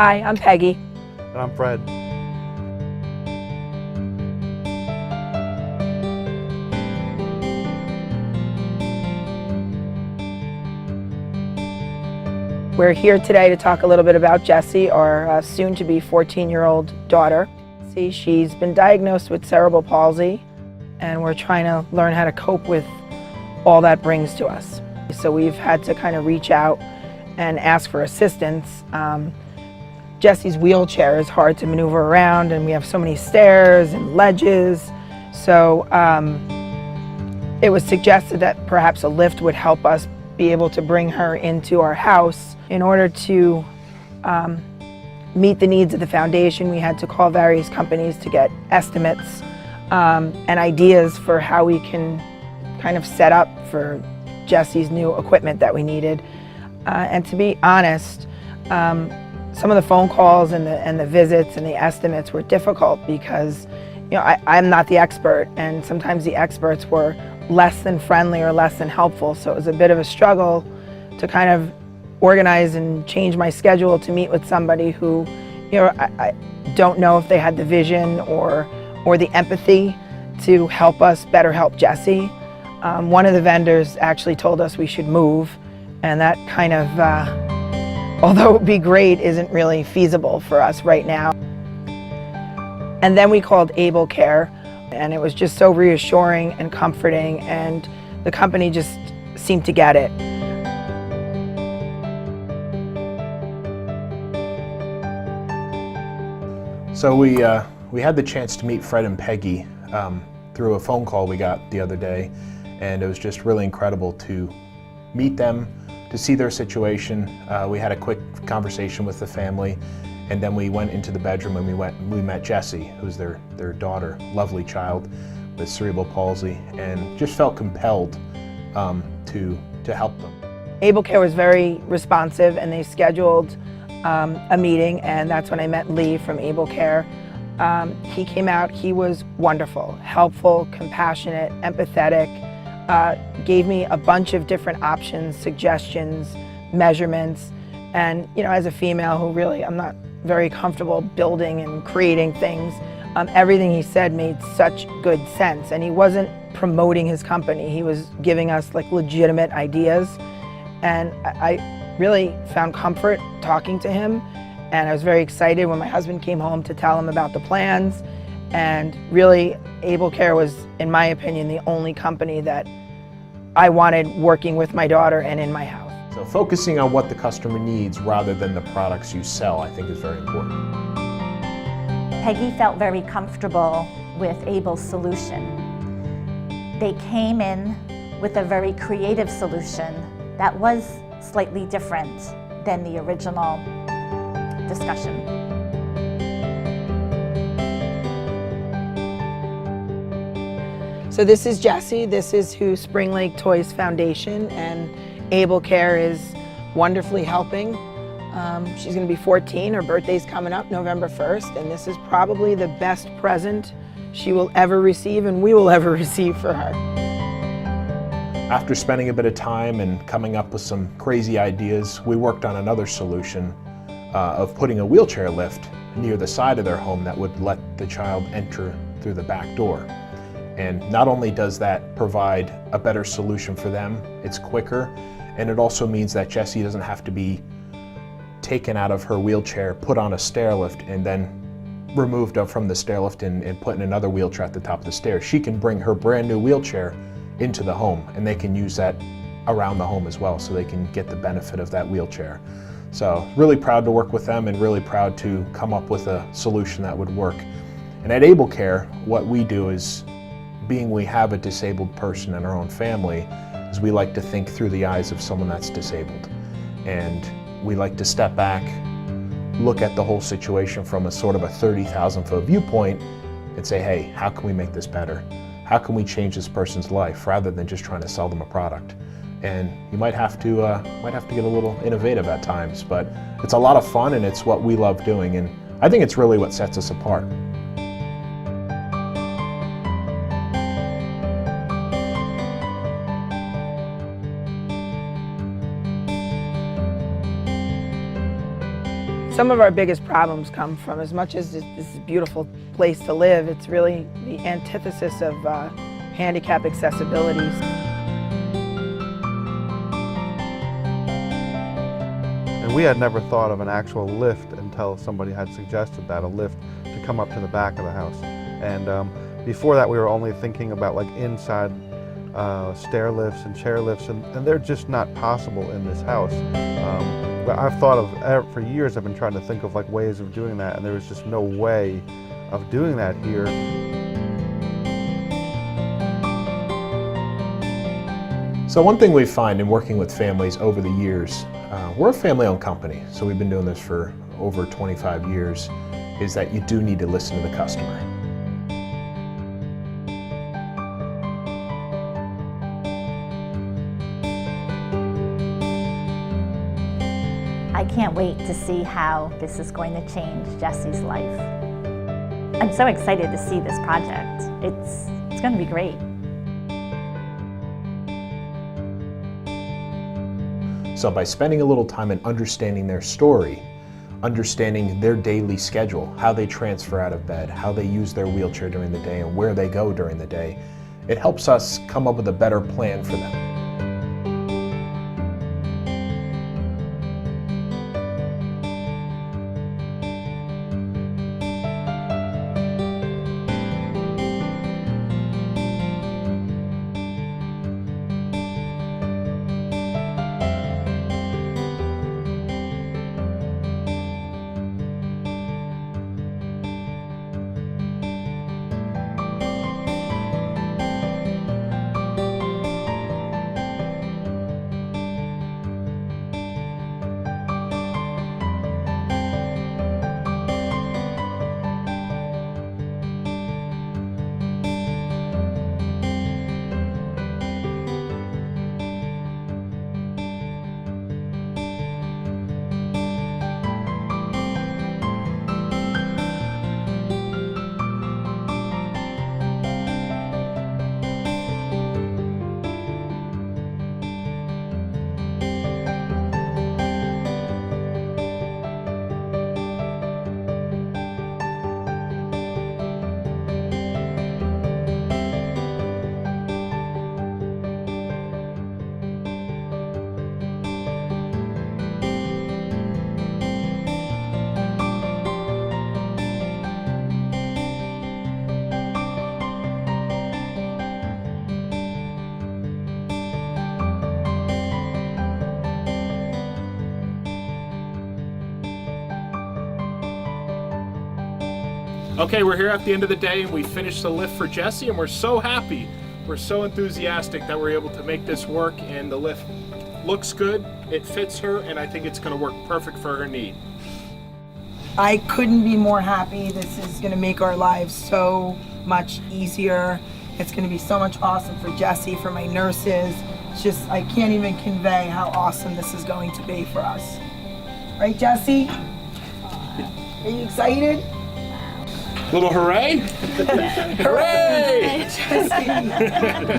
Hi, I'm Peggy. And I'm Fred. We're here today to talk a little bit about Jessie, our soon-to-be 14-year-old daughter. See, she's been diagnosed with cerebral palsy, and we're trying to learn how to cope with all that brings to us. So we've had to kind of reach out and ask for assistance. Jessie's wheelchair is hard to maneuver around, and we have so many stairs and ledges. So it was suggested that perhaps a lift would help us be able to bring her into our house. In order to meet the needs of the foundation, we had to call various companies to get estimates and ideas for how we can kind of set up for Jessie's new equipment that we needed. And to be honest, some of the phone calls and the visits and the estimates were difficult because, you know, I'm not the expert, and sometimes the experts were less than friendly or less than helpful. So it was a bit of a struggle to kind of organize and change my schedule to meet with somebody who, you know, I don't know if they had the vision or the empathy to help us better help Jessie. One of the vendors actually told us we should move, and that kind of, although it would be great, isn't really feasible for us right now. And then we called Able Care, and it was just so reassuring and comforting, and the company just seemed to get it. So we had the chance to meet Fred and Peggy through a phone call we got the other day, and it was just really incredible to meet them, to see their situation. We had a quick conversation with the family, and then we went into the bedroom and we met Jessie, who's their daughter, lovely child with cerebral palsy, and just felt compelled to help them. Able Care was very responsive, and they scheduled a meeting, and that's when I met Lee from Able Care. He came out, he was wonderful, helpful, compassionate, empathetic, gave me a bunch of different options, suggestions, measurements, and you know, as a female who really, I'm not very comfortable building and creating things, everything he said made such good sense, and he wasn't promoting his company, he was giving us like legitimate ideas, and I really found comfort talking to him, and I was very excited when my husband came home to tell him about the plans. And really, Able Care was, in my opinion, the only company that I wanted working with my daughter and in my house. So focusing on what the customer needs rather than the products you sell, I think, is very important. Peggy felt very comfortable with Able's solution. They came in with a very creative solution that was slightly different than the original discussion. So this is Jessie, this is who Spring Lake Toys Foundation and Able Care is wonderfully helping. She's going to be 14, her birthday's coming up November 1st, and this is probably the best present she will ever receive and we will ever receive for her. After spending a bit of time and coming up with some crazy ideas, we worked on another solution of putting a wheelchair lift near the side of their home that would let the child enter through the back door. And not only does that provide a better solution for them, it's quicker, and it also means that Jessie doesn't have to be taken out of her wheelchair, put on a stair lift, and then removed from the stair lift and put in another wheelchair at the top of the stairs. She can bring her brand new wheelchair into the home, and they can use that around the home as well, so they can get the benefit of that wheelchair. So really proud to work with them and really proud to come up with a solution that would work. And at Able Care, what we do is, being we have a disabled person in our own family, is we like to think through the eyes of someone that's disabled. And we like to step back, look at the whole situation from a sort of a 30,000-foot viewpoint and say, hey, how can we make this better? How can we change this person's life rather than just trying to sell them a product? And you might have to get a little innovative at times, but it's a lot of fun and it's what we love doing, and I think it's really what sets us apart. Some of our biggest problems come from, as much as this is a beautiful place to live, it's really the antithesis of handicap accessibility. And we had never thought of an actual lift until somebody had suggested that, a lift to come up to the back of the house. And before that we were only thinking about like inside stair lifts and chair lifts, and they're just not possible in this house. But I've thought of, for years I've been trying to think of like ways of doing that, and there was just no way of doing that here. So one thing we find in working with families over the years, we're a family-owned company, so we've been doing this for over 25 years, is that you do need to listen to the customer. I can't wait to see how this is going to change Jesse's life. I'm so excited to see this project. It's going to be great. So by spending a little time and understanding their story, understanding their daily schedule, how they transfer out of bed, how they use their wheelchair during the day, and where they go during the day, it helps us come up with a better plan for them. Okay, we're here at the end of the day and we finished the lift for Jessie, and we're so happy. We're so enthusiastic that we're able to make this work, and the lift looks good, it fits her, and I think it's going to work perfect for her need. I couldn't be more happy. This is going to make our lives so much easier. It's going to be so much awesome for Jessie, for my nurses. It's just, I can't even convey how awesome this is going to be for us. Right, Jessie? Are you excited? Little hooray! Hooray! Jessie.